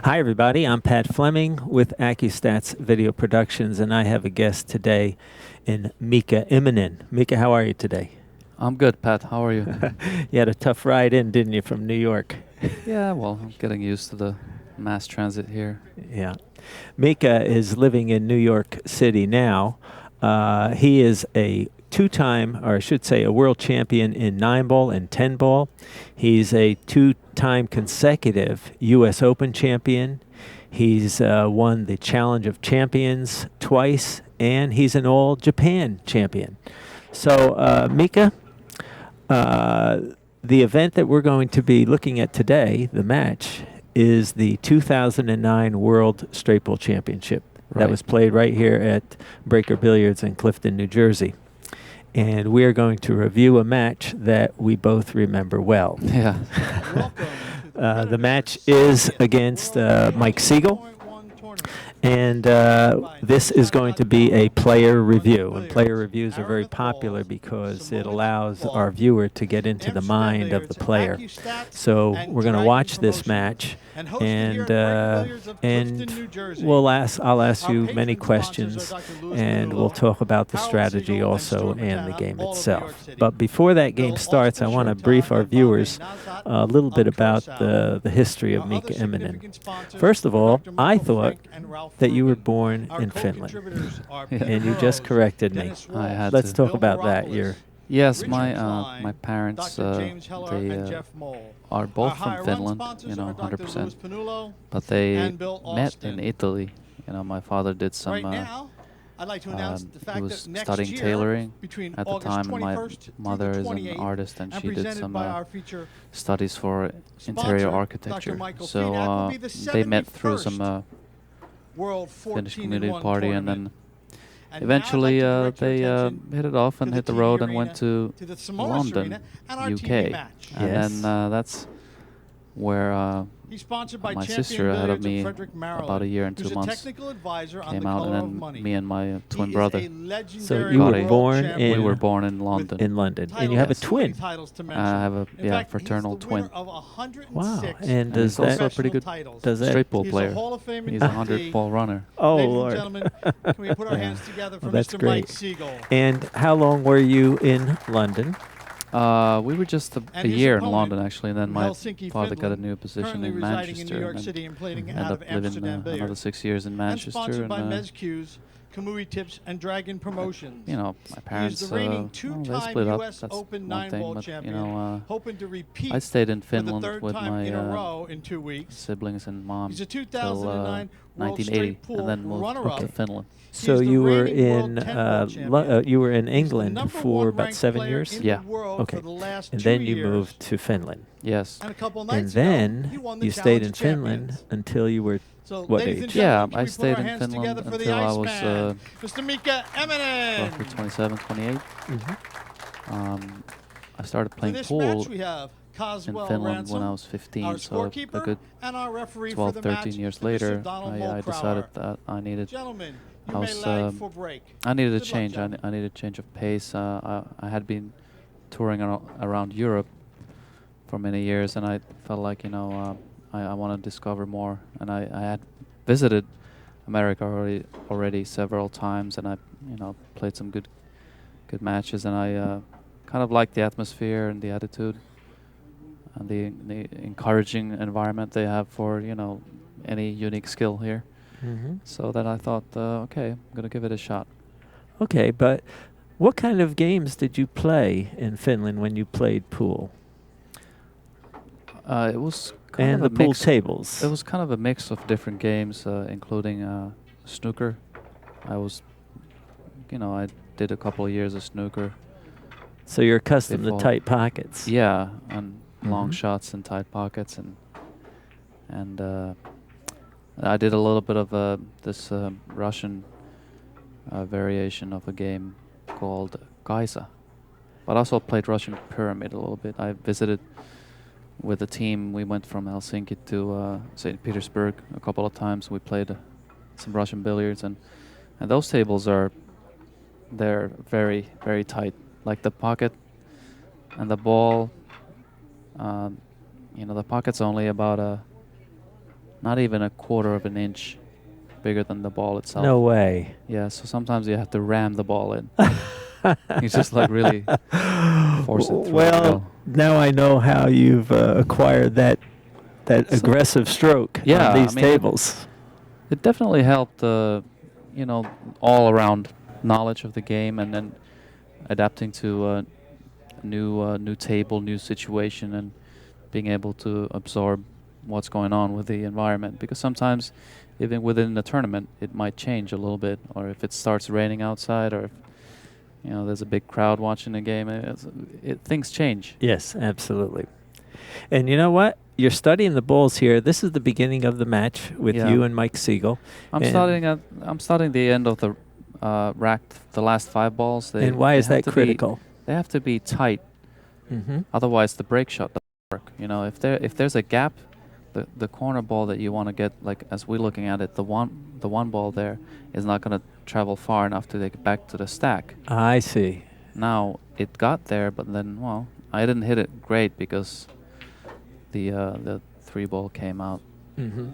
Hi, everybody. I'm Pat Fleming with Accu-Stats Video Productions, and I have a guest today in Mika Immonen. Mika, how are you today? I'm good, Pat. How are you? You had a tough ride in, didn't you, from New York? Yeah, well, I'm getting used to the mass transit here. Yeah. Mika is living in New York City now. He is a two-time, or I should say, a world champion in 9-ball and 10-ball. He's a two-time consecutive U.S. Open champion. He's won the Challenge of Champions twice, and he's an All-Japan champion. So, Mika, the event that we're going to be looking at today, the match, is the 2009 World Straight Ball Championship. Right. That was played right here at Breaker Billiards in Clifton, New Jersey. And we are going to review a match that we both remember well. Yeah. The match is against Mike Sigel. And this is going to be a player review. And player reviews are very popular because it allows our viewer to get into the mind of the player. So we're going to watch this match, and I'll ask you many questions, and we'll talk about the strategy also and the game itself. But before that game starts, I want to brief our viewers a little bit about the history of Mika Immonen. First of all, I thought that you were born in Finland, and you just corrected me. I had Let's to. talk about that. Yes, my parents they are both from Finland, 100%. But they met in Italy. My father did some. He was studying tailoring at the time. My mother is an artist, and she did some studies for interior architecture. So they met through some Finnish community party, and then eventually they hit it off and hit the road and went to London, UK. And then that's where my sister ahead of me, about a year and 2 months, came out, and then me and my twin brother. So you were born in... We were born in London. In London. And you have a twin. I have a fraternal twin. Wow. And does he's that... also a pretty good straight ball player. He's a 100-ball runner. Oh, Lord. That's great. And how long were you in London? We were just a year in London, actually, and then my father got a new position in Manchester, and ended up living another 6 years in Manchester. My parents, they split up. That's one thing, but I stayed in Finland with my siblings and mom till 1980, and then moved to Finland. So you were in England for about 7 years? Yeah. Okay. And then you moved to Finland. Yes. And then you stayed in Finland until you were what age? Yeah, I stayed in Finland until I was Mr. Mika Immonen. roughly 27, 28. Mm-hmm. I started playing pool in Finland when I was 15, so a good 12, 13 years later, I decided that I needed a change. I needed a change of pace. I had been touring around Europe for many years, and I felt like I want to discover more. And I had visited America already several times, and I played some good matches, and I kind of liked the atmosphere and the attitude and the encouraging environment they have for any unique skill here. Mm-hmm. So then I thought, okay, I'm going to give it a shot. Okay, but what kind of games did you play in Finland when you played pool? It was kind of the pool tables. It was kind of a mix of different games, including snooker. I did a couple of years of snooker. So you're accustomed to tight pockets. Yeah, and long shots and tight pockets, and I did a little bit of this Russian variation of a game called Kaisa, but I also played Russian Pyramid a little bit. I visited with a team. We went from Helsinki to St. Petersburg a couple of times. We played some Russian billiards, and those tables they're very, very tight. Like the pocket and the ball, the pocket's only about not even a quarter of an inch bigger than the ball itself. No way. Yeah, so sometimes you have to ram the ball in. You just like really force it through. Well, now I know how you've acquired that aggressive stroke yeah, on these tables. It definitely helped, you know, all around knowledge of the game, and then adapting to a new table, new situation, and being able to absorb what's going on with the environment. Because sometimes, even within the tournament, it might change a little bit, or if it starts raining outside, or if, you know, there's a big crowd watching the game, things change. Yes, absolutely. And you know what? You're studying the balls here. This is the beginning of the match with you and Mike Sigel. I'm studying the end of the rack, the last 5 balls. And why is that critical? They have to be tight. Otherwise, the break shot doesn't work. You know, if there's a gap, the corner ball that you want to get, like as we're looking at it, the one ball there is not going to travel far enough to take it back to the stack. I see. Now it got there, but then, well, I didn't hit it great because the 3 ball came out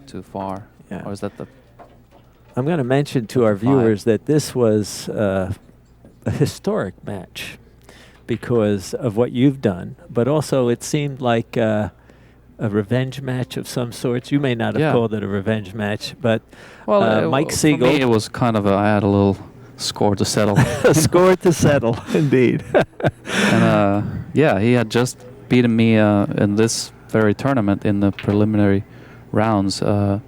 too far. Yeah. Or is that the? I'm going to mention to our viewers that this was a historic match because of what you've done, but also it seemed like a revenge match of some sorts. You may not have called it a revenge match, but Mike Sigel. For me, it was kind of I had a little score to settle. A score to settle, indeed. And yeah, he had just beaten me in this very tournament in the preliminary rounds. I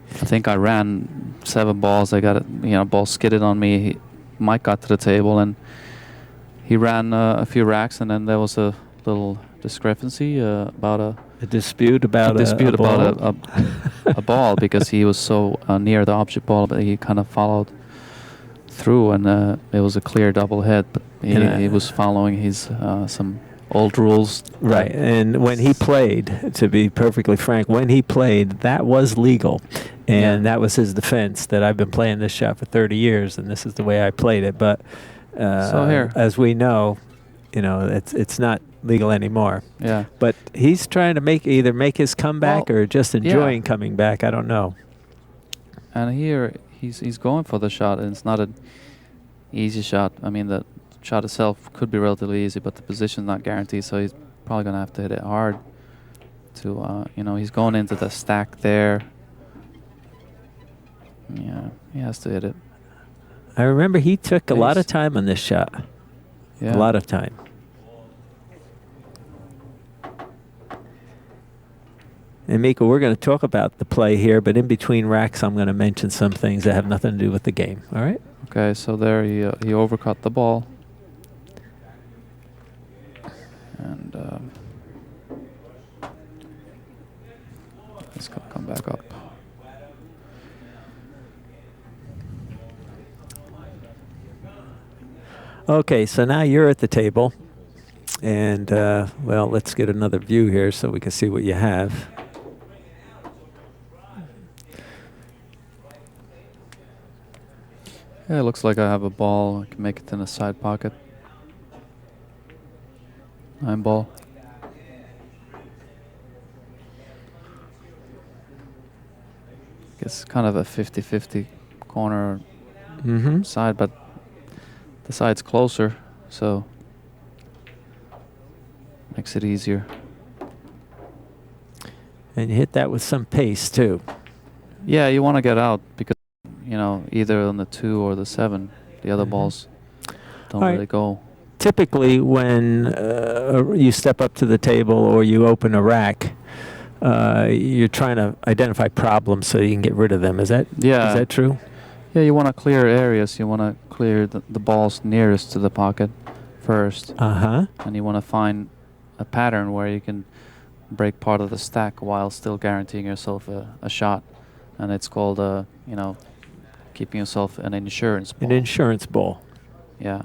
think I ran 7 balls. I got ball skidded on me. Mike got to the table and he ran a few racks, and then there was a little discrepancy about a dispute about a ball because he was so near the object ball, but he kind of followed through, and it was a clear double head. But he was following his some old rules. Right, and when he played, to be perfectly frank, when he played, that was legal. And that was his defense, that I've been playing this shot for 30 years, and this is the way I played it. But so here, as we know, it's not legal anymore. Yeah. But he's trying to either make his comeback or just enjoying coming back. I don't know. And here he's going for the shot, and it's not an easy shot. I mean, the shot itself could be relatively easy, but the position's not guaranteed, so he's probably going to have to hit it hard. He's going into the stack there. Yeah, he has to hit it. I remember he took a lot of time on this shot. Yeah. A lot of time. And Mika, we're going to talk about the play here, but in between racks, I'm going to mention some things that have nothing to do with the game. All right? Okay, so there he overcut the ball. And it's going to come back up. Okay, so now you're at the table. And, well, let's get another view here so we can see what you have. Yeah, it looks like I have a ball. I can make it in a side pocket. 9 ball. It's kind of a 50-50 corner side, but the side's closer, so makes it easier. And you hit that with some pace too. Yeah, you want to get out because, either on the 2 or the 7, the other balls don't really go. Typically, when you step up to the table or you open a rack, you're trying to identify problems so you can get rid of them. Is that true? Yeah, you want to clear areas. You want to clear the balls nearest to the pocket first. And you want to find a pattern where you can break part of the stack while still guaranteeing yourself a shot. And it's called, keeping yourself an insurance ball. An insurance ball. Yeah.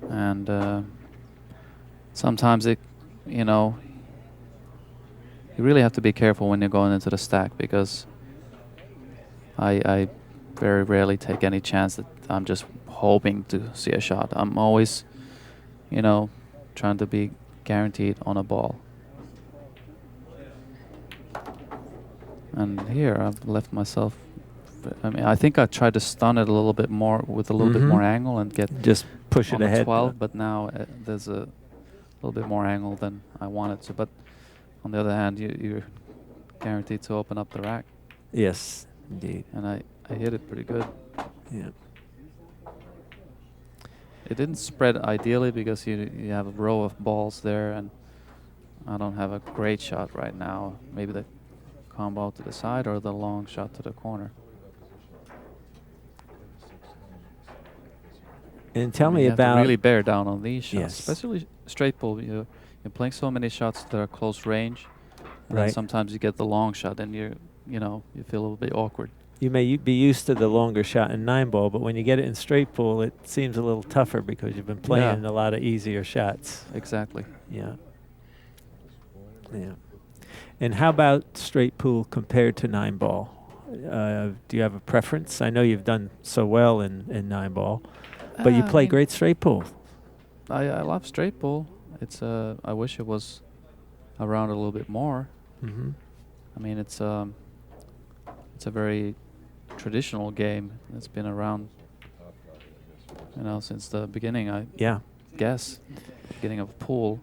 And sometimes you really have to be careful when you're going into the stack, because I very rarely take any chance that I'm just hoping to see a shot. I'm always, trying to be guaranteed on a ball. And here I've left myself. I mean, I think I tried to stun it a little bit more with a little bit more angle and get just push it ahead. 12, but now there's a little bit more angle than I wanted to. But on the other hand, you're guaranteed to open up the rack. Yes, indeed. And I hit it pretty good. Yeah. It didn't spread ideally because you have a row of balls there, and I don't have a great shot right now. Maybe the combo to the side or the long shot to the corner. And tell me you about... have to really bear down on these shots, yes. especially straight pull. You're playing so many shots that are close range, and right. then sometimes you get the long shot, and you feel a little bit awkward. You may be used to the longer shot in 9-ball, but when you get it in straight pull, it seems a little tougher because you've been playing a lot of easier shots. Exactly. Yeah. Yeah. And how about straight pull compared to 9-ball? Do you have a preference? I know you've done so well in 9-ball, but you play great straight pull. I love straight pull. It's I wish it was around a little bit more. Mm-hmm. I mean, it's a very traditional game. It's been around, since the beginning. I guess beginning of pool,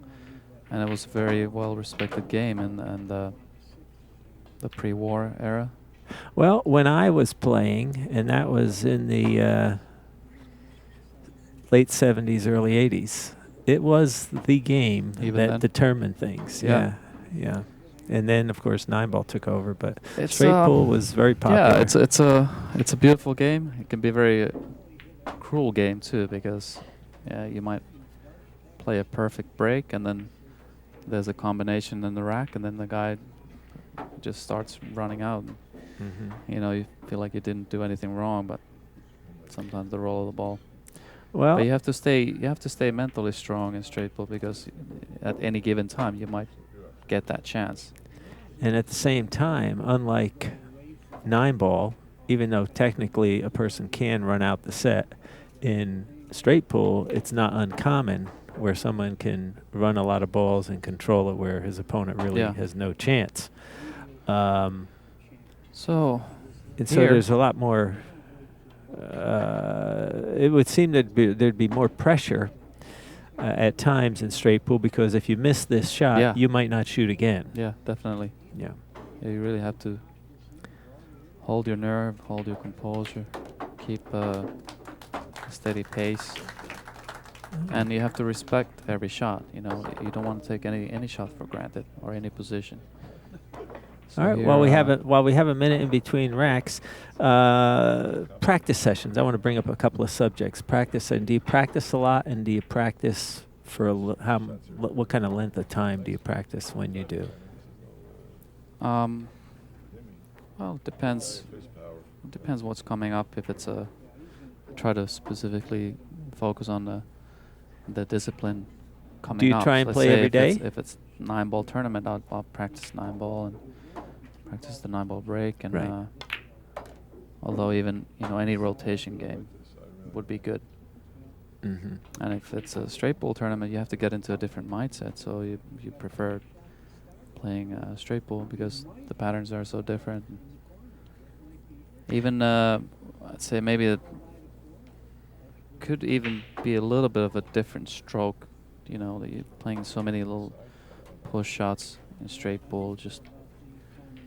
and it was a very well respected game in the pre-war era. Well, when I was playing, and that was in the late 70s, early 80s, it was the game that determined things. Yeah. And then, of course, 9-ball took over, but straight pull was very popular. Yeah, it's a beautiful game. It can be a very cruel game too, because you might play a perfect break, and then there's a combination in the rack, and then the guy just starts running out. You feel like you didn't do anything wrong, but sometimes the roll of the ball. Well, but you have to stay mentally strong in straight pull, because at any given time you might get that chance. And at the same time, unlike 9-ball, even though technically a person can run out the set, in straight pull it's not uncommon where someone can run a lot of balls and control it where his opponent really has no chance. So there's a lot more. It would seem that there'd be more pressure at times in straight pull, because if you miss this shot, you might not shoot again. Yeah, definitely. Yeah, you really have to hold your nerve, hold your composure, keep a steady pace, and you have to respect every shot. You don't want to take any shot for granted or any position. So all right. While we have a minute in between racks, practice sessions. I want to bring up a couple of subjects. Practice. And do you practice a lot? And do you practice for what kind of length of time do you practice when you do? Well, it depends. It depends what's coming up. If it's I try to specifically focus on the discipline coming up. Do you try and play every day? If it's 9-ball tournament, I'll practice 9-ball and practice the 9-ball break. And although even any rotation game would be good. And if it's a straight ball tournament, you have to get into a different mindset. So you prefer playing straight ball because the patterns are so different. Even I'd say maybe it could even be a little bit of a different stroke. That you're playing so many little push shots in straight ball, just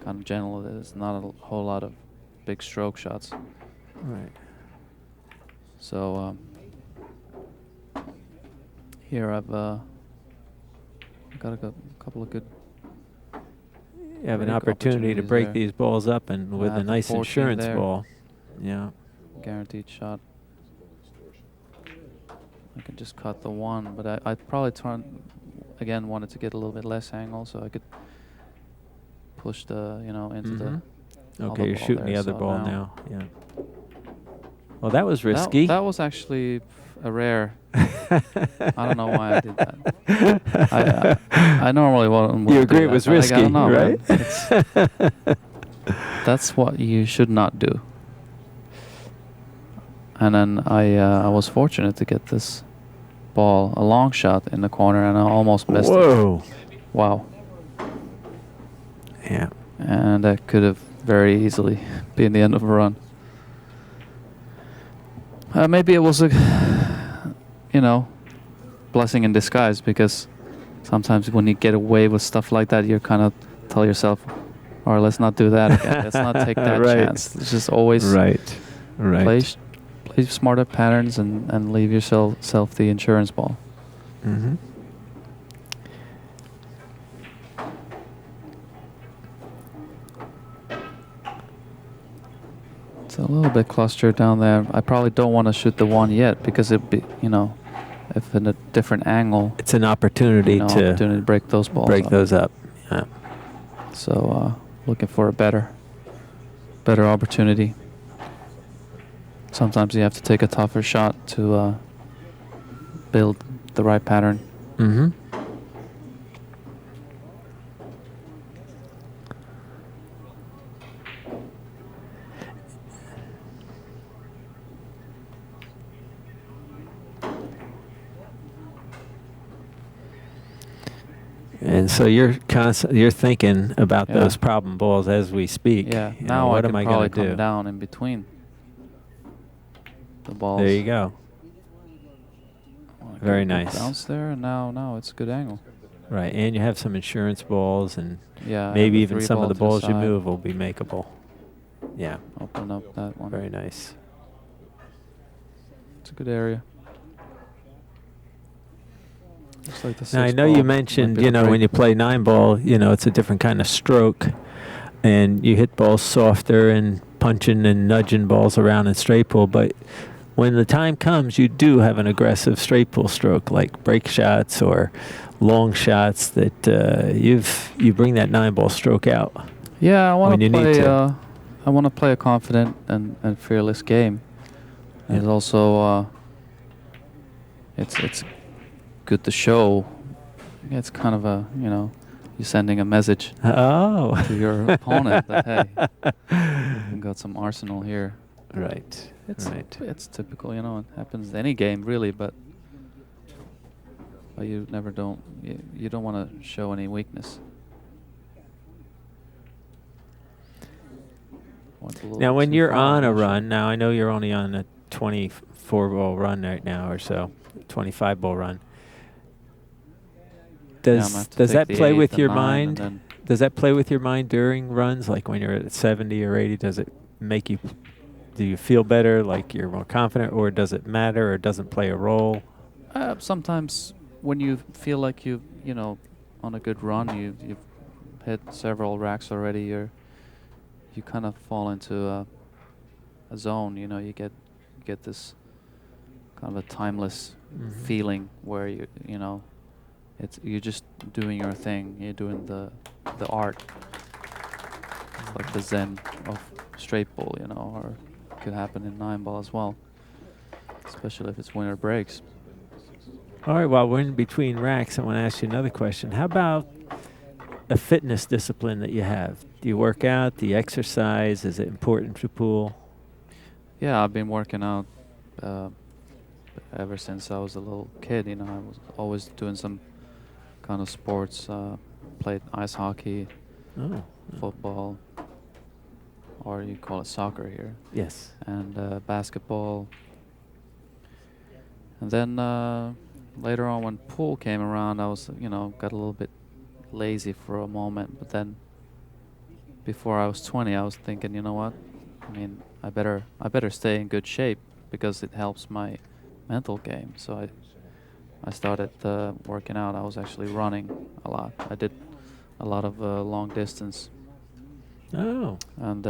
kind of gentle. There's not a whole lot of big stroke shots. Right. So here I've got a couple of good. You have an opportunity to break these balls up and with a nice insurance ball. Yeah. Guaranteed shot. I can just cut the one, but I'd probably wanted to get a little bit less angle so I could push the, into the. Okay, you're shooting the other ball now. Yeah. Well, that was risky. That was actually a rare. I don't know why I did that. I normally wouldn't. You agree it was risky, I don't know, right? That's what you should not do. And then I was fortunate to get this ball, a long shot in the corner, and I almost missed it. Whoa. Wow. Yeah. And that could have very easily be in the end of a run. Maybe it was a, blessing in disguise, because sometimes when you get away with stuff like that, you kind of tell yourself, "Or let's not do that again. Let's not take that chance. Let's just always play smarter patterns and leave yourself the insurance ball." Mm-hmm. It's a little bit clustered down there. I probably don't want to shoot the one yet, because it'd be, if in a different angle, it's an opportunity to break those balls. Those up. Yeah. So looking for a better opportunity. Sometimes you have to take a tougher shot to build the right pattern. Mm-hmm. And so you're thinking about those problem balls as we speak. Yeah. You now know, what I am I can probably going to do? come down in between the balls. There you go. Very nice. Bounce there, and now it's a good angle. Right, and you have some insurance balls, and yeah, maybe even some of the balls you move will be makeable. Yeah. Open up that one. Very nice. It's a good area. Like now I know you mentioned, when you play 9-ball, it's a different kind of stroke, and you hit balls softer and punching and nudging balls around in straight pull. But when the time comes, you do have an aggressive straight pull stroke, like break shots or long shots that you bring that 9-ball stroke out. Yeah, I want to play. I want to play a confident and fearless game. And it's also it's good to show. It's kind of a, you're sending a message to your opponent that, hey, you got some arsenal here. Right. It's typical, it happens in any game really, but you never you don't want to show any weakness. Now when you're on a run, now I know you're only on a 24-ball run right now or so, 25-ball run. Does that play with your mind? Does that play with your mind during runs, like when you're at 70 or 80? Does it make you? Do you feel better, like you're more confident, or does it matter, or doesn't play a role? Sometimes when you feel like you on a good run, you've hit several racks already. You kind of fall into a zone. You get this kind of a timeless feeling where you're just doing your thing. You're doing the art. It's like the zen of straight ball, or it could happen in 9-ball as well, especially if it's winner breaks. All right, while we're in between racks, I want to ask you another question. How about a fitness discipline that you have? Do you work out? Do you exercise? Is it important to pool? Yeah, I've been working out ever since I was a little kid. I was always doing some kind of sports, played ice hockey, football, or you call it soccer here. Yes. And basketball. And then later on, when pool came around, I was, got a little bit lazy for a moment. But then before I was 20, I was thinking, you know what? I better stay in good shape, because it helps my mental game. So I started working out. I was actually running a lot. I did a lot of long distance. Oh. And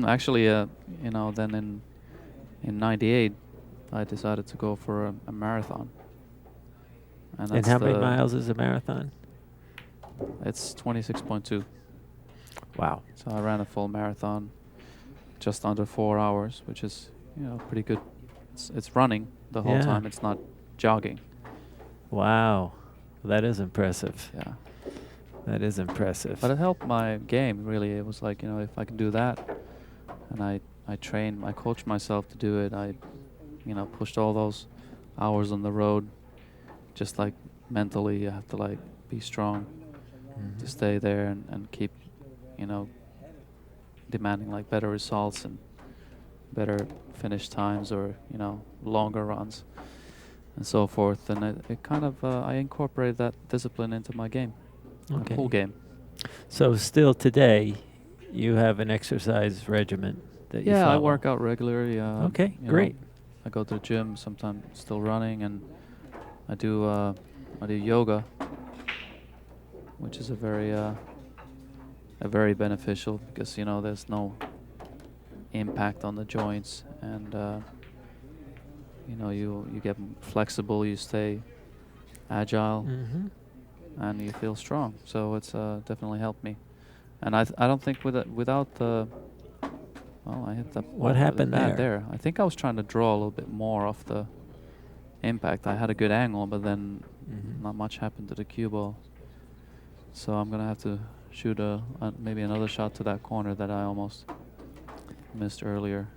actually, then in '98, I decided to go for a marathon. And how many miles is a marathon? It's 26.2. Wow. So I ran a full marathon just under 4 hours, which is, pretty good. It's running the whole time. It's not jogging. Wow. That is impressive. Yeah. That is impressive. But it helped my game, really. It was like, if I can do that, and I coached myself to do it. I, pushed all those hours on the road. Just like mentally, you have to be strong to stay there and keep, demanding like better results and better finish times, or longer runs and so forth. And it kind of I incorporate that discipline into my game, my pool game. So still today, you have an exercise regimen that you follow? Yeah, I work out regularly. Okay, great. I go to the gym, sometimes still running, and I do yoga, which is a very beneficial, because there's no impact on the joints, and you get flexible, you stay agile, and you feel strong. So it's definitely helped me. And I don't think without the I hit the what happened there. I think I was trying to draw a little bit more off the impact. I had a good angle, but then not much happened to the cue ball. So I'm gonna have to shoot maybe another shot to that corner that I almost missed earlier.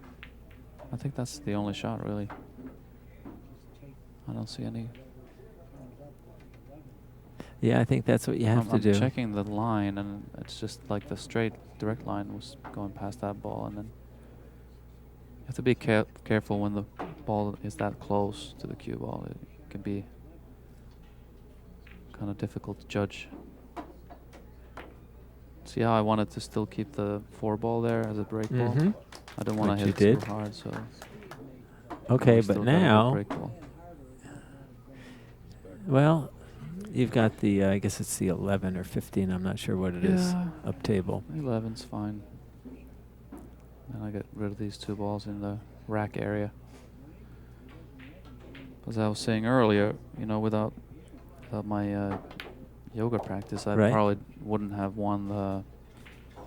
I think that's the only shot, really. I don't see any. Yeah, I think that's what you have to do. I'm checking the line, and it's just like the straight direct line was going past that ball, and then you have to be careful when the ball is that close to the cue ball. It can be kind of difficult to judge. See how I wanted to still keep the 4 ball there as a break ball? I didn't want to hit it too hard, so. Okay, but now, well, you've got the, I guess it's the 11 or 15, I'm not sure what it is, up table. 11's fine. And I get rid of these 2 balls in the rack area. As I was saying earlier, without my yoga practice, I probably wouldn't have won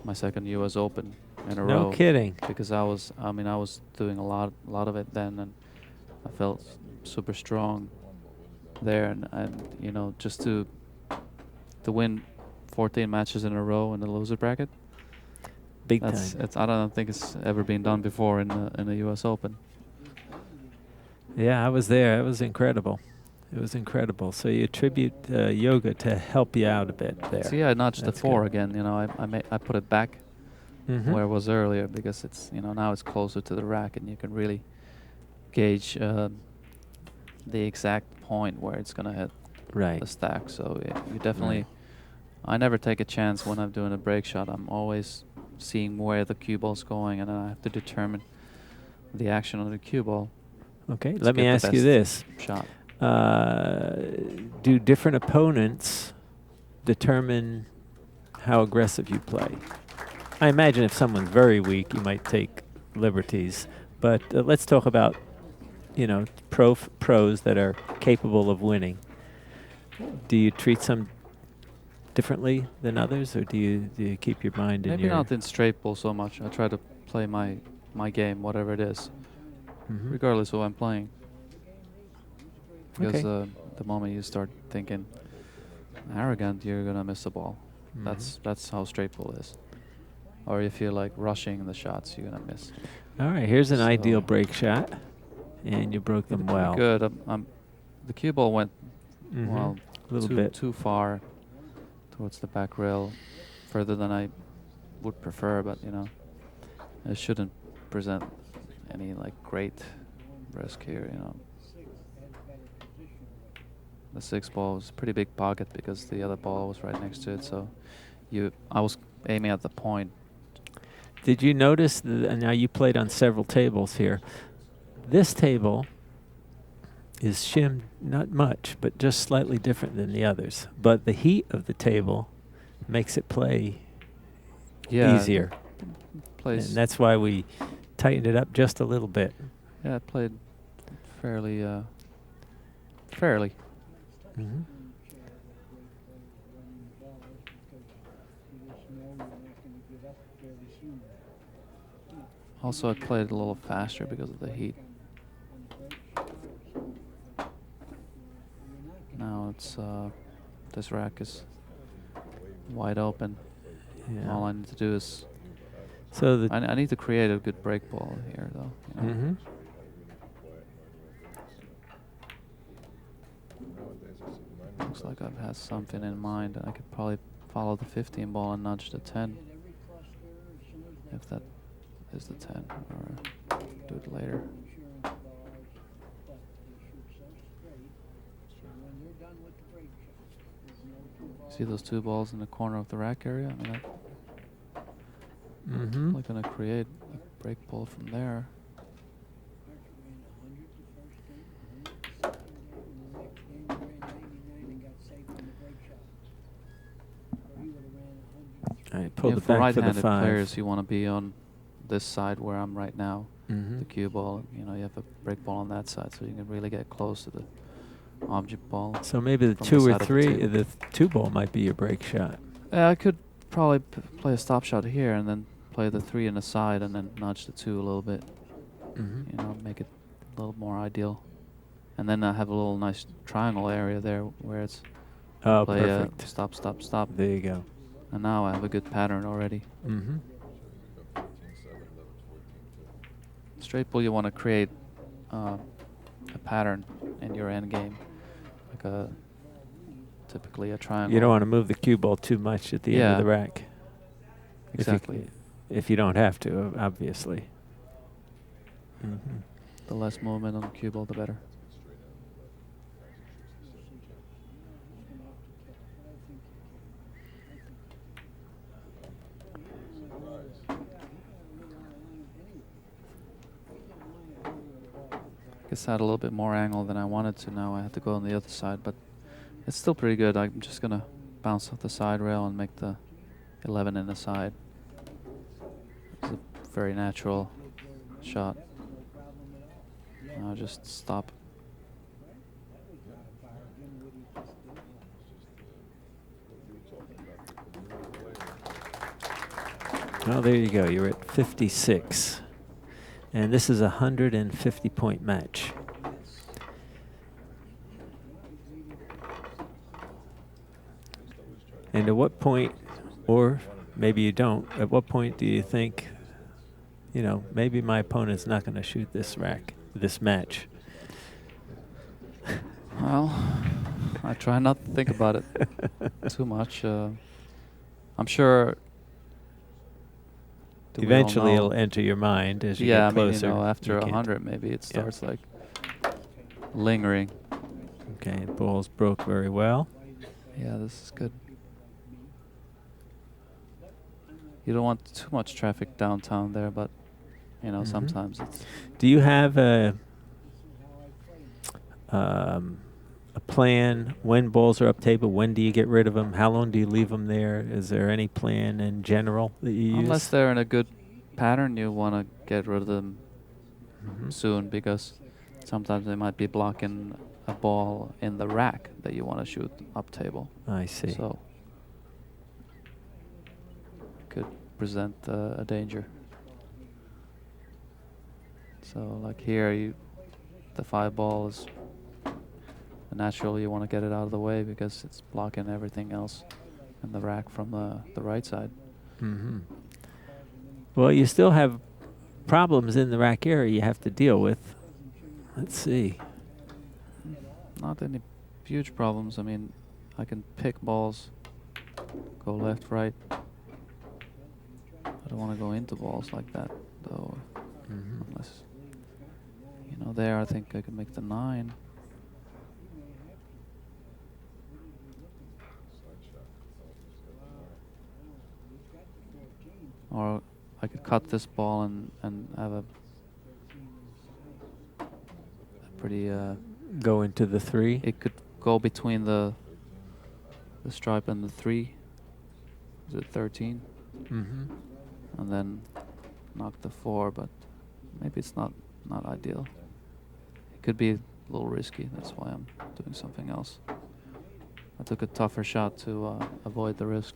my second U.S. Open in a row. No kidding. Because I was doing a lot of it then, and I felt super strong there, and just to win 14 matches in a row in the loser bracket. Big time. I don't think it's ever been done before in the U.S. Open. Yeah, I was there. It was incredible. It was incredible. So you attribute yoga to help you out a bit there. See, I nudged the 4 again. I put it back where it was earlier, because it's now it's closer to the rack, and you can really gauge the exact point where it's gonna hit the stack. So you definitely. I never take a chance when I'm doing a break shot. I'm always seeing where the cue ball's going, and then I have to determine the action on the cue ball. Okay, let me ask you this. Shot. Do different opponents determine how aggressive you play? I imagine if someone's very weak, you might take liberties. But let's talk about, pros that are capable of winning. Do you treat some differently than others, or do you keep your mind in your... Maybe not in straight ball so much. I try to play my game, whatever it is, regardless of who I'm playing. Because the moment you start thinking arrogant, you're gonna miss the ball. That's how straight ball is. Or if you're like rushing the shots, you're gonna miss. All right, here's an ideal break shot, and you broke them well. Good. The cue ball went well a little bit too far towards the back rail, further than I would prefer. But it shouldn't present any like great risk here. The 6 ball was a pretty big pocket because the other ball was right next to it. So I was aiming at the point. Did you notice, now you played on several tables here, this table is shimmed not much, but just slightly different than the others. But the heat of the table makes it play easier. And that's why we tightened it up just a little bit. Yeah, it played fairly. Also, I played a little faster because of the heat. Now it's this rack is wide open. Yeah. All I need to do is. So I need to create a good break ball here, though. Looks like I've had something in mind. I could probably follow the 15 ball and nudge the 10. if that is the 10, or do it later. See those 2 balls in the corner of the rack area? I mean, Mm-hmm. we're going to create a break ball from there. I pulled it for back for the right-handed 5. players, you want to be on this side where I'm right now. Mm-hmm. The cue ball, you know, you have a break ball on that side, so you can really get close to the object ball. So maybe the from 2 or side of the 3, table. the 2 ball might be your break shot. I could probably play a stop shot here and then play the 3 in the side and then nudge the 2 a little bit. Mm-hmm. You know, make it a little more ideal. And then I have a little nice triangle area there where it's Oh, play perfect. Stop, stop, stop. There you go. And now I have a good pattern already. Mm-hmm. Straight ball, you want to create a pattern in your end game, like typically a triangle. You don't want to move the cue ball too much at the end of the rack. Exactly. If you don't have to, obviously. Mm-hmm. The less movement on the cue ball, the better. I guess I had a little bit more angle than I wanted to. Now I have to go on the other side, but it's still pretty good. I'm just gonna bounce off the side rail and make the 11 in the side. It's a very natural shot. I'll just stop. Well, there you go. You're at 56. And this is a 150-point match. And at what point, or maybe you don't, at what point do you think, you know, maybe my opponent's not going to shoot this rack, this match? Well, I try not to think about it too much. I'm sure. Eventually it'll enter your mind as you get closer. Yeah, I mean, you know, after 100 maybe it starts like lingering. Okay, the ball's broke very well. Yeah, this is good. You don't want too much traffic downtown there, but you know, sometimes it's. Do you have a plan when balls are up table? When do you get rid of them? How long do you leave them there? Is there any plan in general that you use? Unless they're in a good pattern, you want to get rid of them soon, because sometimes they might be blocking a ball in the rack that you want to shoot up table. I see. So could present a danger. So like here, the 5 ball is natural. You want to get it out of the way because it's blocking everything else in the rack from the right side. Mm-hmm. Well, you still have problems in the rack area you have to deal with. Let's see. Not any huge problems. I mean, I can pick balls, go left, right. I don't want to go into balls like that, though. Unless, you know, there I think I can make the 9. Or I could cut this ball and have a pretty. Go into the 3. It could go between the stripe and the 3. Is it 13? Mm-hmm. And then knock the 4, but maybe it's not ideal. It could be a little risky. That's why I'm doing something else. I took a tougher shot to avoid the risk.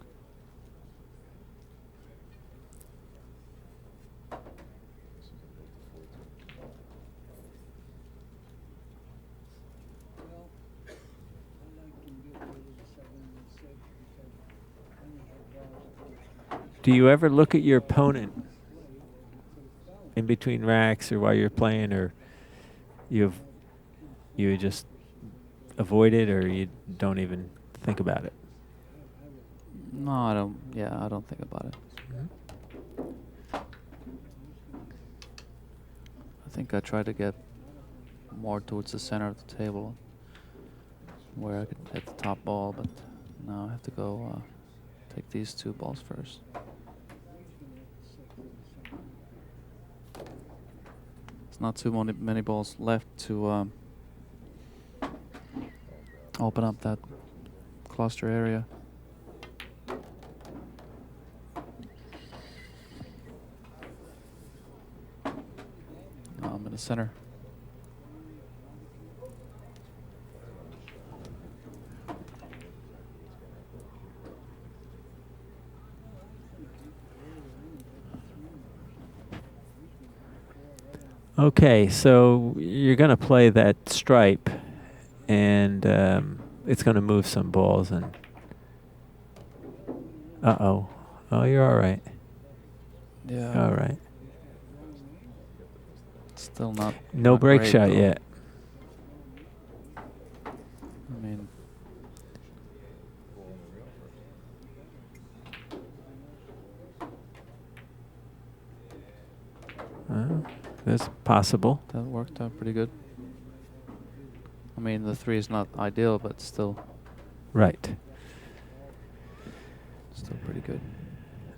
Do you ever look at your opponent in between racks or while you're playing, or you just avoid it, or you don't even think about it? No, I don't. Yeah, I don't think about it. think I tried to get more towards the center of the table where I could hit the top ball, but now I have to go take these 2 balls first. There's not too many balls left to open up that cluster area. Now I'm in the center. Okay, so you're going to play that stripe, and it's going to move some balls. And uh-oh. Oh, you're all right. Yeah. All right. Still not. No not break great shot though. yet. I mean, That's possible. that worked out pretty good. I mean, the 3 is not ideal, but still Right. pretty good.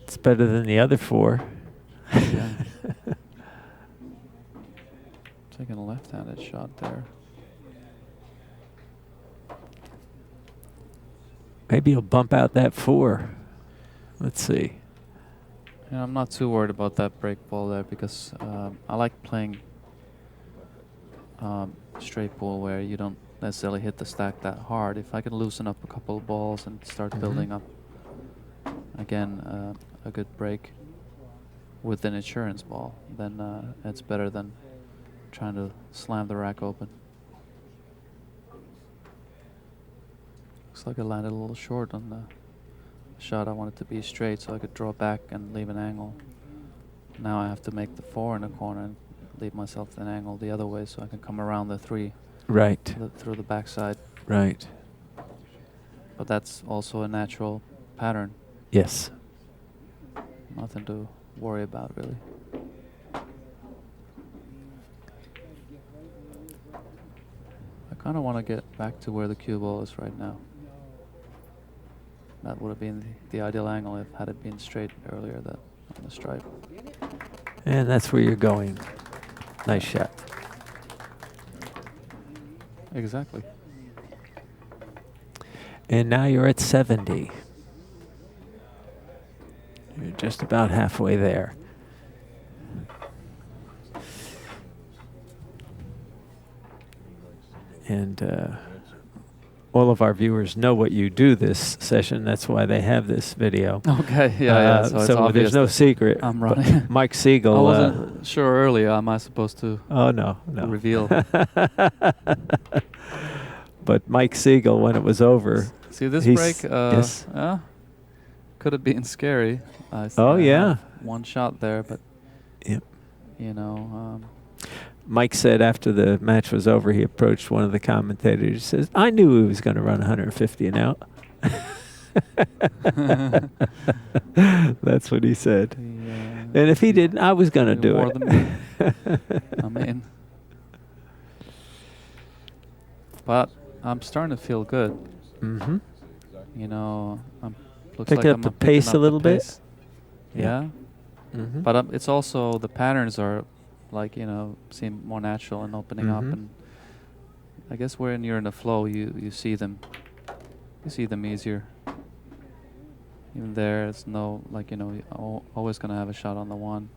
It's better than the other 4. Yeah. Taking a left-handed shot there. Maybe you'll bump out that 4. Let's see. Yeah, I'm not too worried about that break ball there because I like playing straight ball where you don't necessarily hit the stack that hard. If I can loosen up a couple of balls and start building up again a good break with an insurance ball, then it's better than trying to slam the rack open. Looks like I landed a little short on the shot. I want it to be straight so I could draw back and leave an angle. Now I have to make the 4 in the corner and leave myself an angle the other way so I can come around the 3 Right. through the backside. Right. But that's also a natural pattern. Yes. Nothing to worry about really. I kind of want to get back to where the cue ball is right now. That would have been the ideal angle if had it been straight earlier that on the stripe. And that's where you're going. Nice shot. Exactly. And now you're at 70. You're just about halfway there. And all of our viewers know what you do this session. That's why they have this video. Okay, yeah. So it's obvious there's no secret. I'm running. Mike Sigel. I wasn't sure earlier. Am I supposed to Oh, no. reveal? But Mike Sigel, when it was over. See this break? Yes. Could have been scary. Oh, yeah. One shot there, but Yep. you know. Mike said after the match was over, he approached one of the commentators. He says, "I knew he was going to run 150 and out." That's what he said. And if he didn't, I was going to do it. I mean, but I'm starting to feel good. Mm-hmm. You know, looks Picked like up I'm the picking pace up a little the bit. pace. Yeah. Mm-hmm. But it's also the patterns are like, you know, seem more natural and opening up, and I guess when you're in the flow, you see them easier. Even there, it's no, like, you know, you're always gonna have a shot on the 1.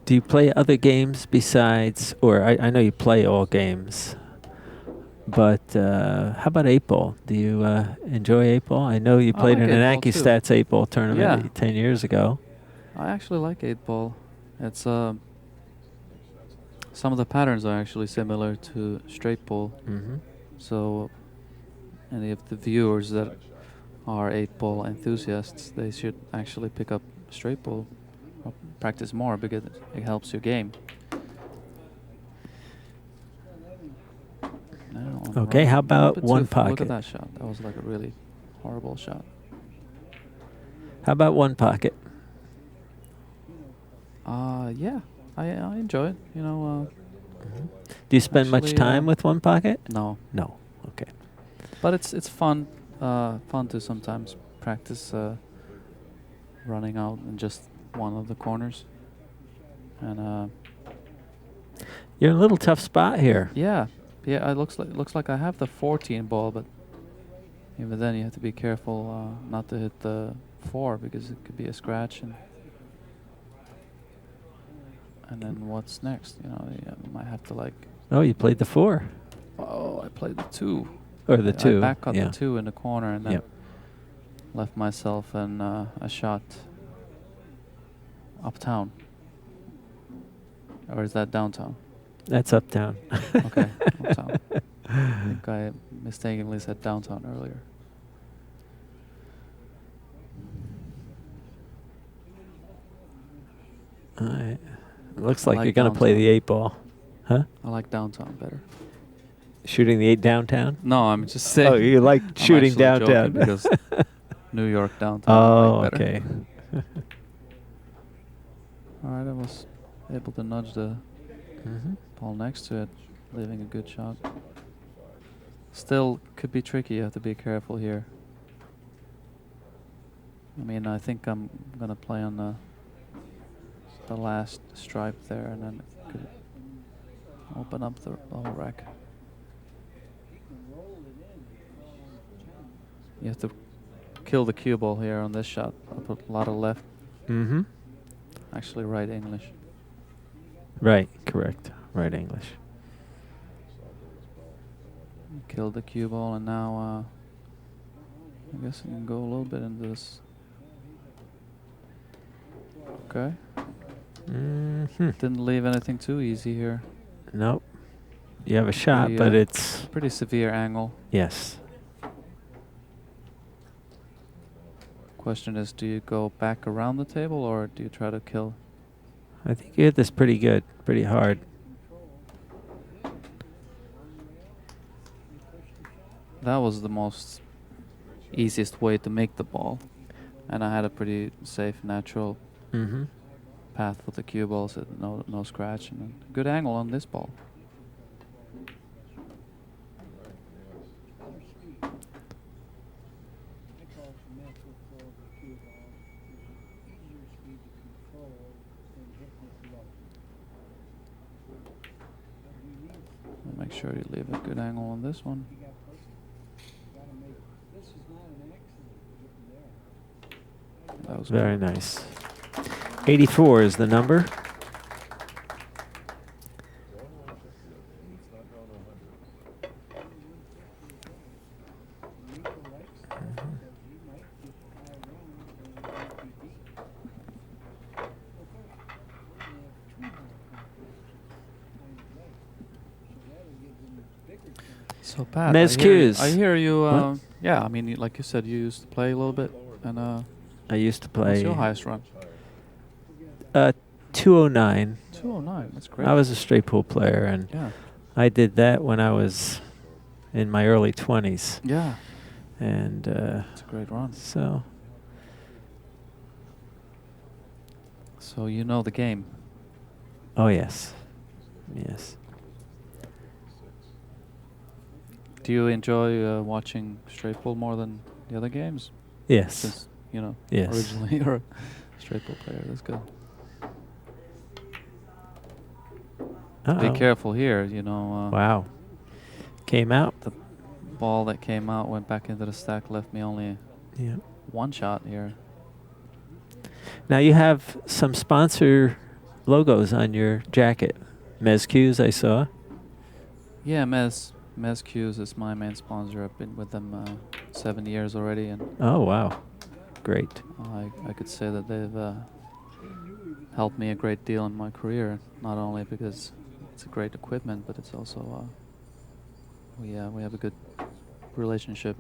Do you play other games besides, or I know you play all games, but how about 8-ball? Do you enjoy 8-ball? I know you played like in an 8-ball too. ACCUSTATS 8-ball tournament 10 years ago. I actually like 8-ball. It's some of the patterns are actually similar to straight ball. Mm-hmm. So any of the viewers that are 8-ball enthusiasts, they should actually pick up straight ball or practice more because it helps your game. Okay, how about one Look at pocket? that shot. That was like a really horrible shot. How about one pocket? Yeah, I enjoy it. You know. Do you spend much actually, time with one pocket? No. No. Okay. But it's fun. Fun to sometimes practice running out in just one of the corners. And you're in a little tough spot here. Yeah. It looks like I have the 14 ball, but even then you have to be careful not to hit the 4 because it could be a scratch. And then what's next? You know, you might have to like. Oh, you played the 4. Oh, I played the 2. Or the 2. I back cut the 2 in the corner and then left myself in a shot uptown. Or is that downtown? That's uptown. Okay, uptown. I think I mistakenly said downtown earlier. All right. It looks like you're going to play the 8 ball. Huh? I like downtown better. Shooting the 8 downtown? No, I'm just saying. Oh, you like shooting downtown. Because New York downtown. Oh, like okay. All right, I was able to nudge the ball next to it, leaving a good shot. Still could be tricky. You have to be careful here. I mean, I think I'm going to play on the last stripe there, and then it could open up the whole rack. You have to kill the cue ball here on this shot. I put a lot of left. Mm-hmm. Actually, right English. Right, correct. Right English. Killed the cue ball, and now I guess I can go a little bit into this. Okay. Didn't leave anything too easy here. Nope. You have a shot, but it's pretty severe angle. Yes. Question is, do you go back around the table or do you try to kill? I think you hit this pretty good, pretty hard. That was the most easiest way to make the ball, and I had a pretty safe, natural path with the cue ball, so no scratch, and a good angle on this ball. Make sure you leave a good angle on this one. That was very nice. 84 is the number. So Pat, I hear you. Yeah, I mean, like you said, you used to play a little bit, and I used to play. What's your highest run? 209. 209. That's great. I was a straight pool player, and I did that when I was in my early 20s. Yeah. And it's a great run. So you know the game. Oh yes, yes. Do you enjoy watching straight pool more than the other games? Yes. Since, you know, yes. originally you're a straight pool player. That's good. Be careful here, you know. Wow. Came out. The ball that came out went back into the stack, left me only one shot here. Now you have some sponsor logos on your jacket. Mezcues, I saw. Yeah, Mezcues is my main sponsor. I've been with them 7 years already, and oh wow, great. I could say that they've helped me a great deal in my career. Not only because it's a great equipment, but it's also we have a good relationship.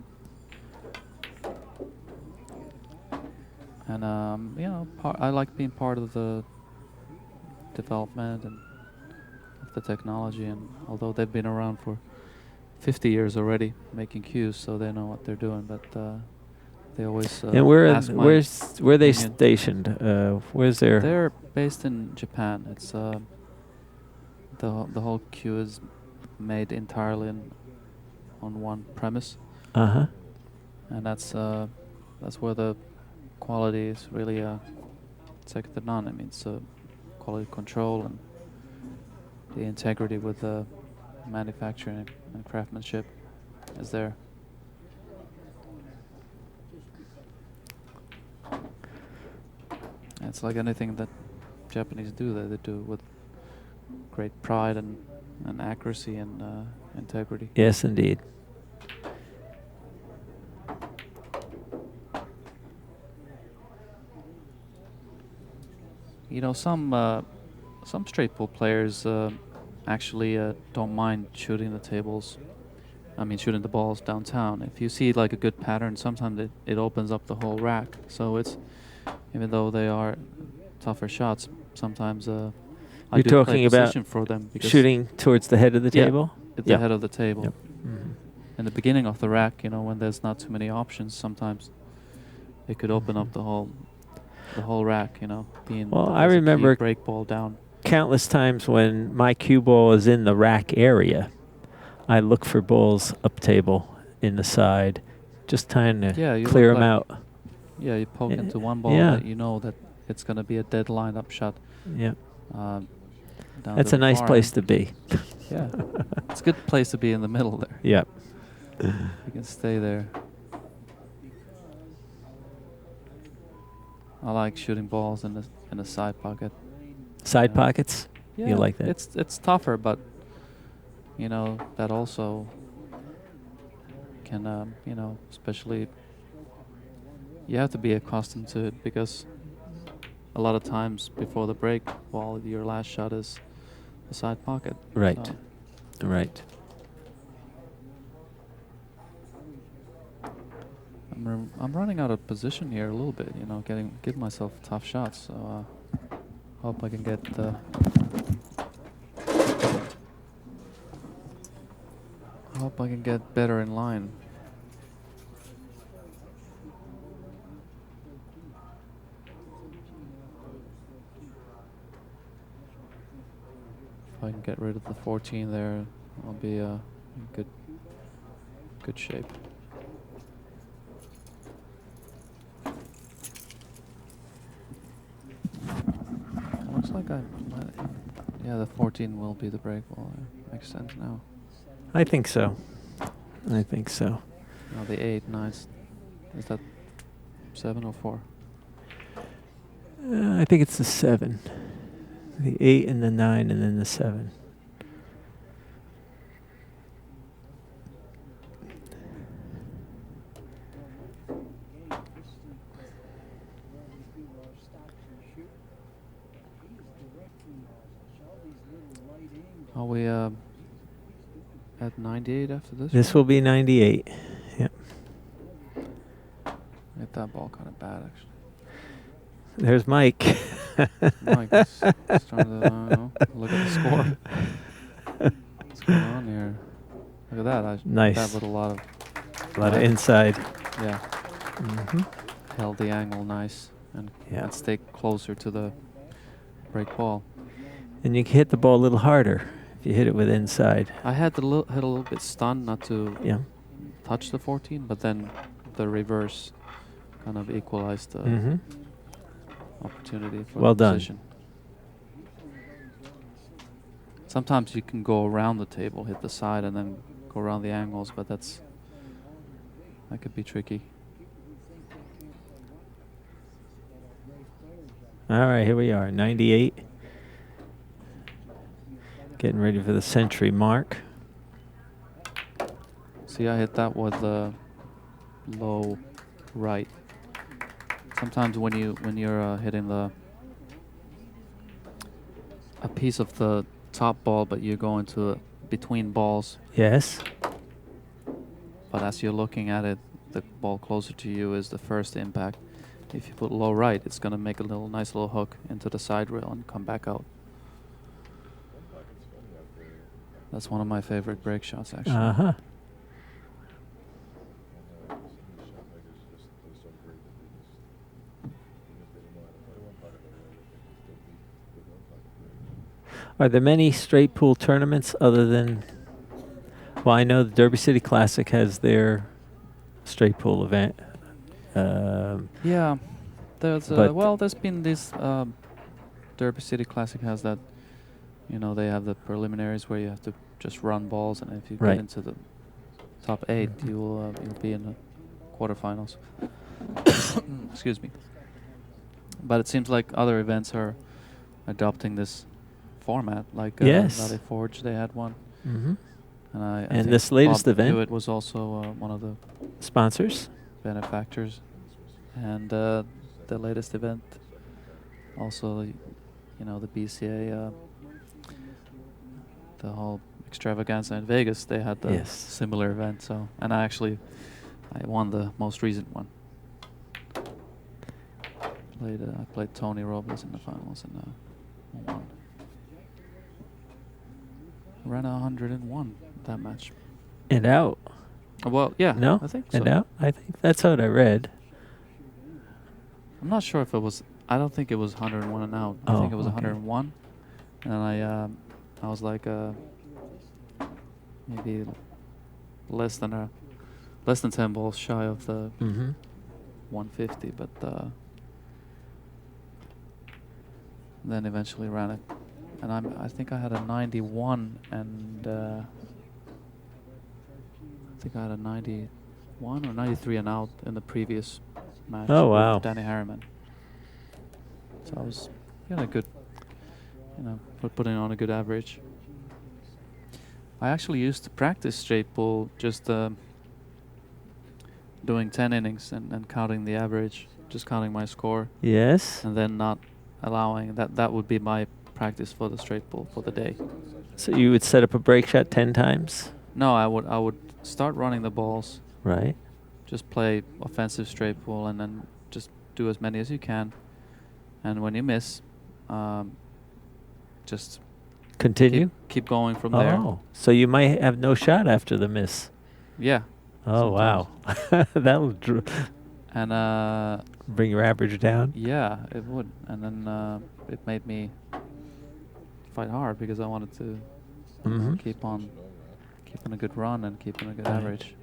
And you know, I like being part of the development and of the technology. And although they've been around for 50 years already making cues, so they know what they're doing. But They always and ask my where they opinion. stationed? Where's their? They're based in Japan. It's the whole queue is made entirely on one premise, Uh-huh. and that's where the quality is really second to none. I mean, it's quality control and the integrity with the manufacturing and craftsmanship is there. It's like anything that Japanese do, that they do with great pride and accuracy and integrity. Yes, indeed. You know, some straight pool players actually don't mind shooting the tables. I mean, shooting the balls downtown. If you see like a good pattern, sometimes it opens up the whole rack. So it's, even though they are tougher shots, sometimes I You're do talking play about position for them because shooting towards the head of the table? at the head of the table. Yep. Mm-hmm. In the beginning of the rack, you know, when there's not too many options, sometimes it could open up the whole rack, you know, being Well, that I there's a key remember break ball down. countless times when my cue ball is in the rack area, I look for balls up table in the side, just trying to You clear look them like- out. Yeah, you poke into one ball yeah. that you know that it's going to be a dead lineup shot. Yeah. Down That's to a the nice far place end. to be. Yeah, it's a good place to be in the middle there. Yep. You can stay there. I like shooting balls in the side pocket. Side pockets? Yeah, You like that? It's tougher, but you know that also can you know, especially you have to be accustomed to it, because a lot of times before the break ball, your last shot is the side pocket. Right. So Right. I'm running out of position here a little bit, you know, give myself tough shots. So hope I can get better in line. If I can get rid of the 14 there, I'll be in good shape. Looks like yeah, the 14 will be the break ball. Makes sense now. I think so. I think so. Now the 8, nice. Is that 7 or 4? I think it's the 7. The 8 and the 9 and then the 7. Are we at 98 after this? This will be 98. Yep. Hit that ball kind of bad, actually. There's Mike. Mike is trying to look at the score. What's going on here? Look at that. Nice. That with a lot of inside. Yeah. Mm-hmm. Held the angle nice and stay closer to the break ball. And you can hit the ball a little harder if you hit it with inside. I had to hit a little bit stunned not to touch the 14, but then the reverse kind of equalized the opportunity for well the done. position. Sometimes you can go around the table, hit the side, and then go around the angles, but that could be tricky. All right, here we are, 98. Getting ready for the century mark. See, I hit that with low right. Sometimes when you're hitting a piece of the top ball, but you're going to between balls. Yes. But as you're looking at it, the ball closer to you is the first impact. If you put low right, it's going to make a nice little hook into the side rail and come back out. That's one of my favorite break shots, actually. Uh-huh. Are there many straight pool tournaments other than? Well, I know the Derby City Classic has their straight pool event. Yeah, there's well, there's been this Derby City Classic has that. You know, they have the preliminaries where you have to just run balls, and if you get into the top 8, you'll be in the quarterfinals. Excuse me. But it seems like other events are adopting this format, like Valley Forge, they had one. And I think this latest Bob event Hewitt was also one of the sponsors, benefactors, and the latest event, also, you know, the BCA, the whole extravaganza in Vegas, they had the similar event. So, and I won the most recent one. I played Tony Robles in the finals and won. Ran 101 that match. And out. Well, yeah. No? I think so. And out? I think that's what I read. I'm not sure if it was, I don't think it was 101 and out. I think it was 101. And I was like maybe less than 10 balls shy of the 150, but then eventually ran it. And I think I had a 91, and I think I had a 91 or 93 and out in the previous match. Oh, wow. With Danny Harriman. So I was a good, putting on a good average. I actually used to practice straight pool, just doing 10 innings and counting the average, just counting my score. Yes. And then not allowing that would be my practice for the straight pool for the day. So you would set up a break shot 10 times? No, I would start running the balls. Right. Just play offensive straight pool and then just do as many as you can. And when you miss, just continue. Keep going from there. Oh, so you might have no shot after the miss. Yeah. Oh, wow. That'll and bring your average down. Yeah, it would. And then it made me fight hard because I wanted to keep on keeping a good run and keeping a good average.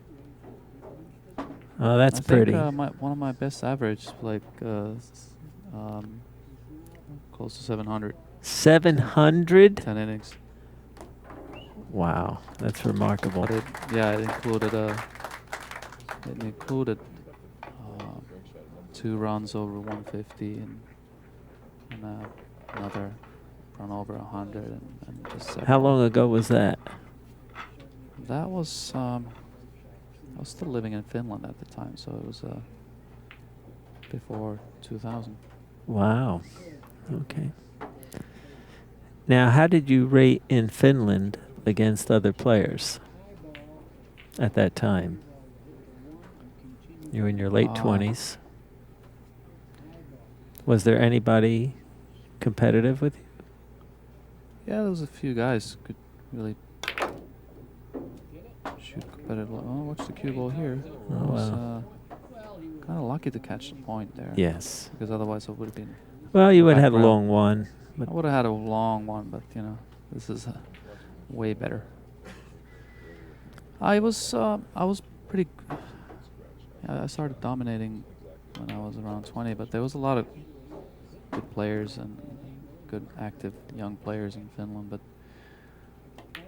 Oh, that's pretty. I think one of my best average, like close to 700. 700? 10 innings. Wow, that's remarkable. But it included 2 runs over 150 and another run over 100 and just 7. How long ago was that? That was I was still living in Finland at the time, so it was before 2000. Wow. Okay. Now, how did you rate in Finland against other players at that time? You were in your late 20s. Was there anybody competitive with you? Yeah, there was a few guys could really shoot competitive. Oh, watch the cue ball here. Oh, I was wow. kind of lucky to catch the point there. Yes. Because otherwise I would have been. Well, you would have had a long one. I would have had a long one, but this is way better. I was pretty. I started dominating when I was around 20, but there was a lot of good players and good active young players in Finland, but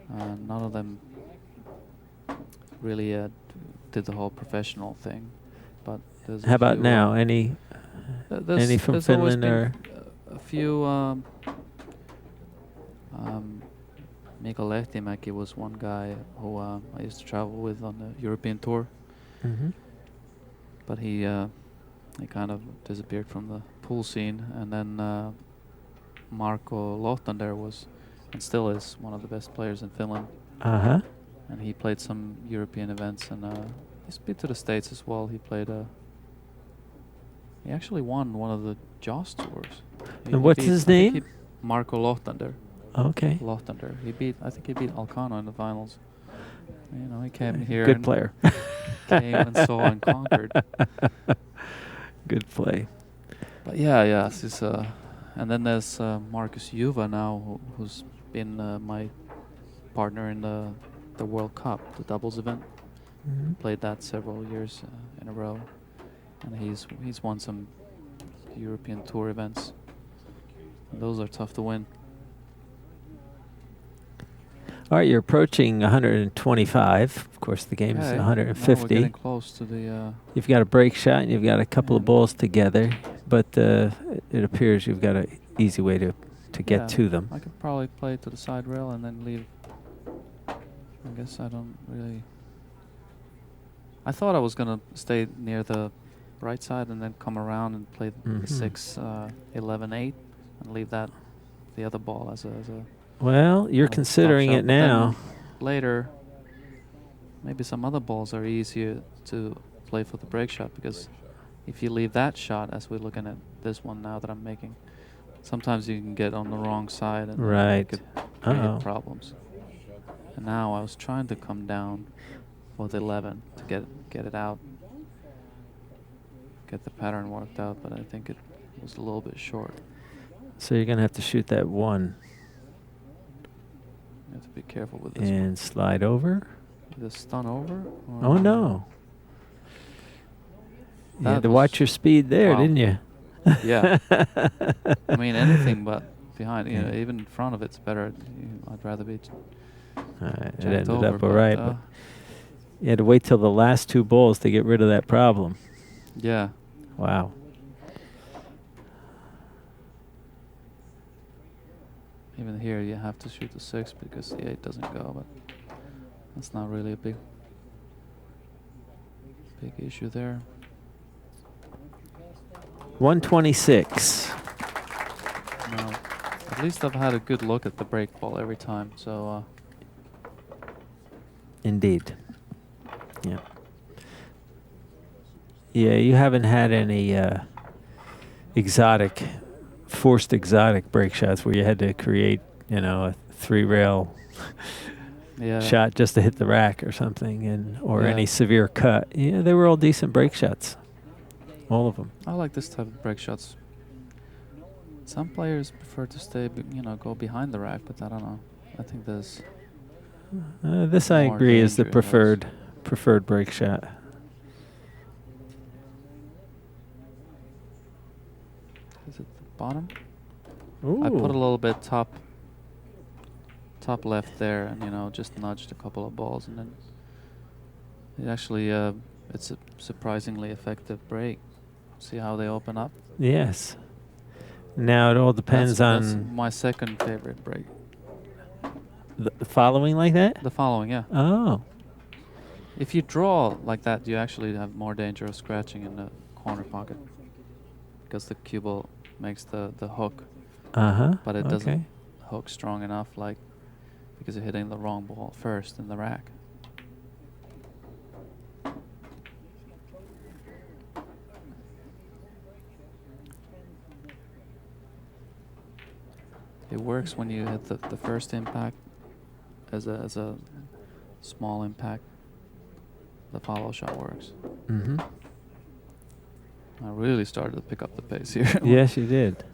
none of them really did the whole professional thing. But how about now? Any from Finland or a few? Mika Lehtimäki was one guy who I used to travel with on the European tour. But he kind of disappeared from the pool scene, and then Marko Lohtander was and still is one of the best players in Finland. And he played some European events, and he's been to the States as well. He played he actually won one of the Jaws tours. And what's his name? Marko Lohtander. Okay. Lohtander. I think he beat Alcano in the finals. He came here. Good and player. Came and saw and conquered. Good play. But yeah, and then there's Marcus Juva now, who's been my partner in the World Cup, the doubles event. Played that several years in a row, and he's won some European Tour events. And those are tough to win. All right, you're approaching 125. Of course, the game's Yeah, 150. now we're getting close to the. You've got a break shot, and you've got a couple of balls together, but it appears you've got an easy way to get to them. I could probably play to the side rail and then leave. I guess I don't really. I thought I was gonna stay near the right side and then come around and play the 6, 11, 8, and leave that the other ball as a. Well, you're considering it now. Later, maybe some other balls are easier to play for the break shot, because if you leave that shot, as we're looking at this one now that I'm making, sometimes you can get on the wrong side and it could create problems. And now I was trying to come down for the 11 to get it out, get the pattern worked out, but I think it was a little bit short. So you're going to have to shoot that 1. You have to be careful with this and one. Slide over. The stun over? Oh, no. You had to watch your speed there, didn't you? Yeah. I mean, anything but behind. You know, even in front of it's better. I'd rather be. It ended up all right. But you had to wait till the last 2 balls to get rid of that problem. Yeah. Wow. Even here, you have to shoot the 6 because the 8 doesn't go, but that's not really a big issue there. 126. No, at least I've had a good look at the break ball every time, so. Indeed. Yeah. Yeah, you haven't had any forced exotic break shots where you had to create, you know, a 3-rail shot just to hit the rack or something, or any severe cut. Yeah, they were all decent break shots. All of them. I like this type of break shots. Some players prefer to stay, go behind the rack, but I don't know. I think there's. This I agree is the preferred break shot. Is it the bottom? Ooh. I put a little bit top left there, and just nudged a couple of balls, and then it actually it's a surprisingly effective break. See how they open up? Yes. Now it all depends on. That's my second favorite break. The following like that? The following, yeah. Oh. If you draw like that, you actually have more danger of scratching in the corner pocket, because the cue ball makes the hook. But it doesn't hook strong enough, because you're hitting the wrong ball first in the rack. It works when you hit the first impact as a small impact. The follow shot works. I really started to pick up the pace here. Yes, you did.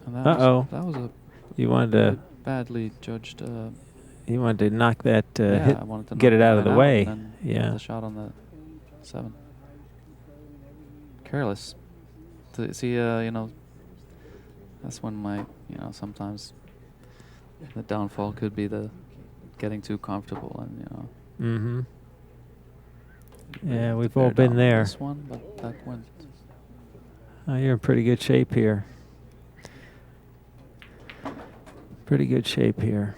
That was a you wanted to badly judged. You wanted to knock that I wanted to get it out of the way. And Yeah. The shot on the 7. Careless. See, that's when my, sometimes the downfall could be the getting too comfortable and, Yeah, we've all been there. This one, but that went. You're in pretty good shape here. Pretty good shape here.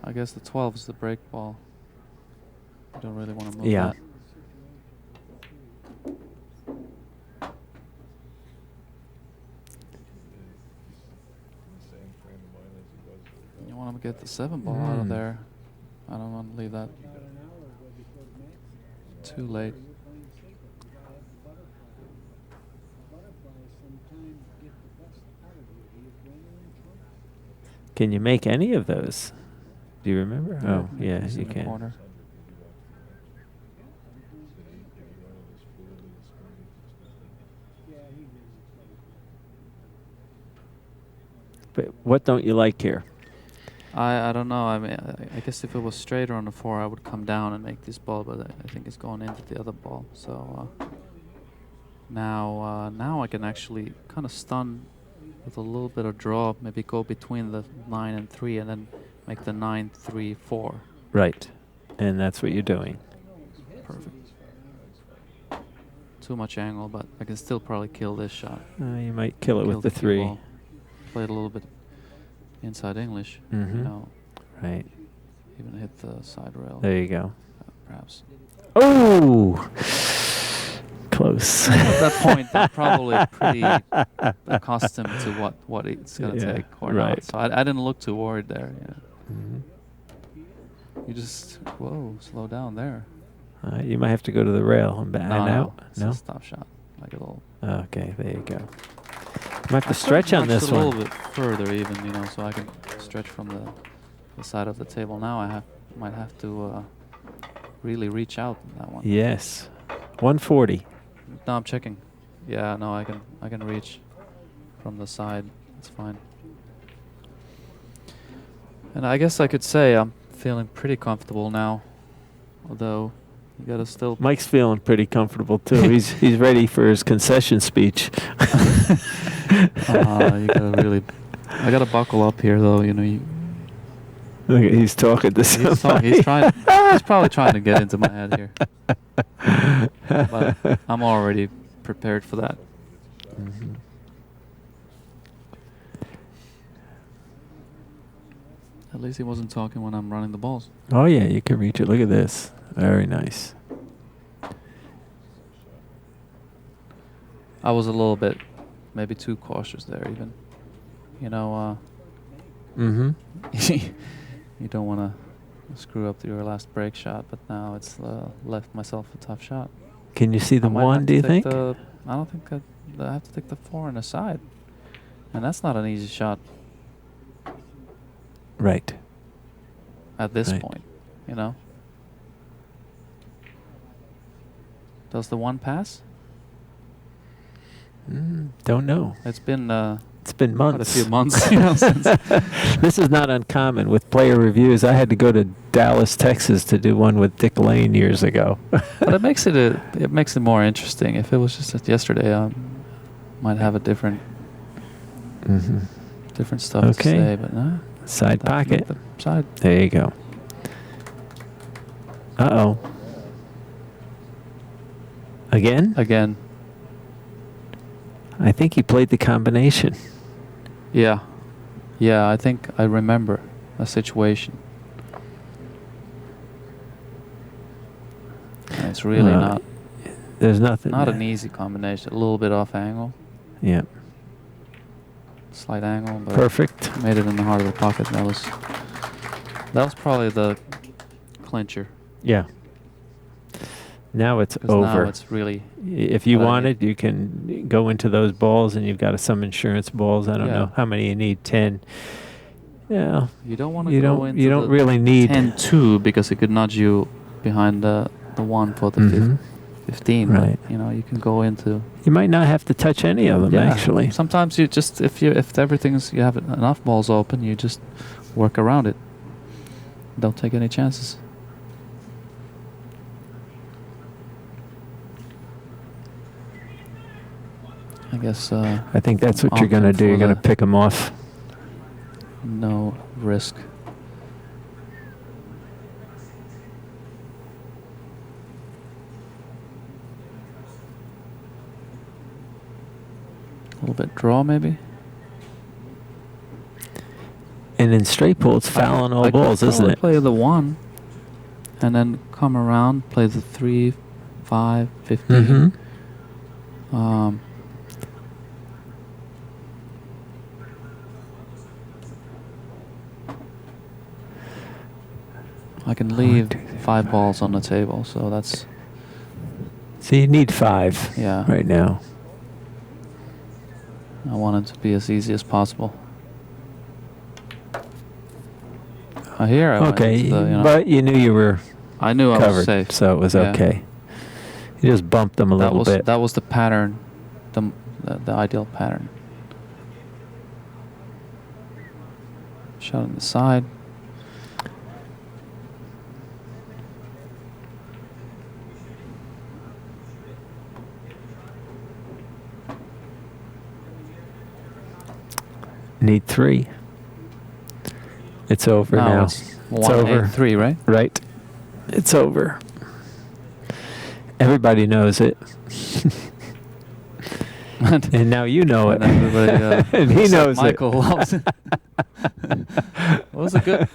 I guess the 12 is the break ball. You don't really want to move that. You want to get the 7 ball out of there. I don't want to leave that too late. Can you make any of those? Do you remember? Yeah, Oh, yeah, you can. Corner. But what don't you like here? I don't know. I mean, I guess if it was straighter on the 4, I would come down and make this ball, but I think it's going into the other ball. So now I can actually kind of stun with a little bit of draw, maybe go between the 9 and 3, and then make the 9, 3, 4. Right, and that's what you're doing. Perfect. Too much angle, but I can still probably kill this shot. You might kill it with the 3. Ball. Play it a little bit inside English, you know. Right. Even hit the side rail. There you go. Perhaps. Oh! Close. At that point, I'm probably pretty accustomed to what it's going to take or not. So I didn't look too worried there. You just, whoa, slow down there. You might have to go to the rail and out. No, it's a stop shot. Like a little. Okay, there you go. You might have to stretch on this one. A little bit further even, you know, so I can stretch from the side of the table. Now I might have to really reach out on that one. Yes. 140. No, I'm checking. Yeah, no, I can reach from the side. It's fine. And I guess I could say I'm feeling pretty comfortable now, although you gotta still. Mike's feeling pretty comfortable too. he's ready for his concession speech. You gotta really. I gotta buckle up here, though. You know. Look, he's talking to somebody. He's probably trying to get into my head here. But I'm already prepared for that. At least he wasn't talking when I'm running the balls. Oh yeah, you can reach it. Look at this. Very nice. I was a little bit, maybe too cautious there even. You know, you don't want to screw up your last break shot, but now it's left myself a tough shot. Can you see the 1, do you think? I don't think I have to take the 4 on the side. And that's not an easy shot. Right. At this point, you know. Does the 1 pass? Don't know. It's been months. Quite a few months. You know, since this is not uncommon with player reviews. I had to go to Dallas, Texas to do one with Dick Lane years ago. But it makes it more interesting. If it was just yesterday, I might have a different stuff to say. But no. Side pocket. The side. There you go. Uh-oh. Again? Again. I think he played the combination. Yeah. Yeah, I think I remember a situation. And it's really not. There's nothing. Not an easy combination. A little bit off angle. Yeah. Slight angle, but perfect. Made it in the heart of the pocket. That was probably the clincher. Yeah. Now it's over. Now it's really. If you wanted, you can go into those balls, and you've got some insurance balls. I don't know how many you need. 10. Yeah. You don't want to go into. You don't really need 10-2 because it could nudge you behind the 1 for the 15. Right. But, you know, you can go into. You might not have to touch any of them actually. Sometimes you just if everything's you have enough balls open, you just work around it. Don't take any chances. I guess. I think that's what you're going to do. You're going to pick them off. No risk. A little bit draw, maybe. And in straight pool, it's foul on all balls, isn't it? Play the 1, and then come around, play the 3, 5, 15. I can leave 5 balls on the table, so that's. So you need 5 right now. I want it to be as easy as possible. Here I went, but you knew you were I knew covered, I was safe. So it was okay. You just bumped them a little bit. That was the pattern, the ideal pattern. Shot on the side. Need 3. It's over now. It's 1-8-3, right? Right. It's over. Everybody knows it. And now you know it. And he knows Michael it. loves it. It was a good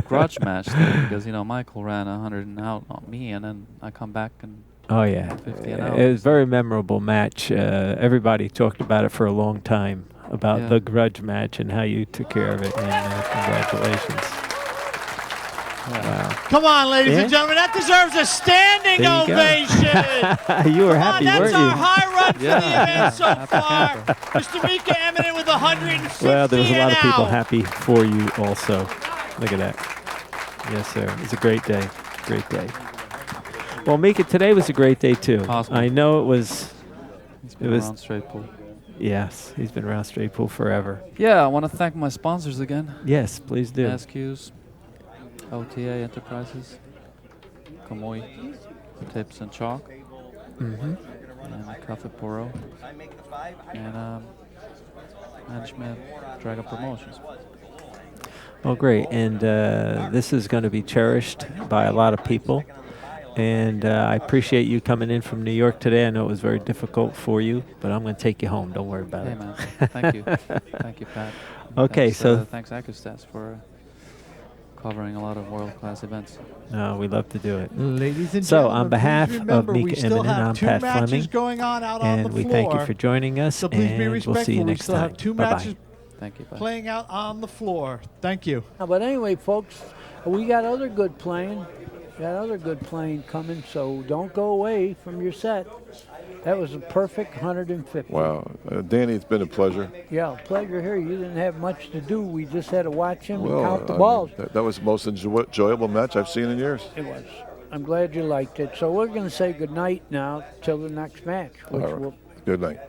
grudge match there because, you know, Michael ran 100 and out on me, and then I come back and Oh, yeah. 50 and out. It was a very memorable match. Everybody talked about it for a long time, about the grudge match and how you took care of it. And congratulations. Wow. Come on, ladies and gentlemen, that deserves a standing ovation. You were happy, weren't you? That's our high run for the event so far. Mr. Mika Immonen with 150. Well, there was a lot of people out. happy for you also. Look at that. Yes, sir. It was a great day. Great day. Well, Mika, today was a great day too. Awesome. I know it was. He's been around straight pool. Yes, he's been around straight pool forever. Yeah, I want to thank my sponsors again. Yes, please do. ACCUs, OTA Enterprises, Kamui, Tips and Chalk, and Cafe Poro, and Management Dragon Promotions. Well, great. And this is going to be cherished by a lot of people. And I appreciate you coming in from New York today. I know it was very difficult for you, but I'm going to take you home. Don't worry about it. Man. Thank you. Thank you, Pat. Okay, thanks, thanks Accu-Stats for covering a lot of world-class events. No, we love to do it. Ladies and so, gentlemen, on behalf of we Mika still Immonen, have I'm 2 Pat matches Fleming, going on out on and the we floor. thank you for joining us, So please be and respectful. we'll see you we next still time. have 2 Bye-bye. matches Thank you, Pat. playing out on the floor. Thank you. But anyway, folks, we got other good playing. Got other good playing coming, so don't go away from your set. That was a perfect 150. Wow. Danny, it's been a pleasure. Yeah, pleasure here. You didn't have much to do. We just had to watch him and Well, count the balls. that was the most enjoyable match I've seen in years. It was. I'm glad you liked it. So we're going to say good night now till the next match. Which All right. will Good night.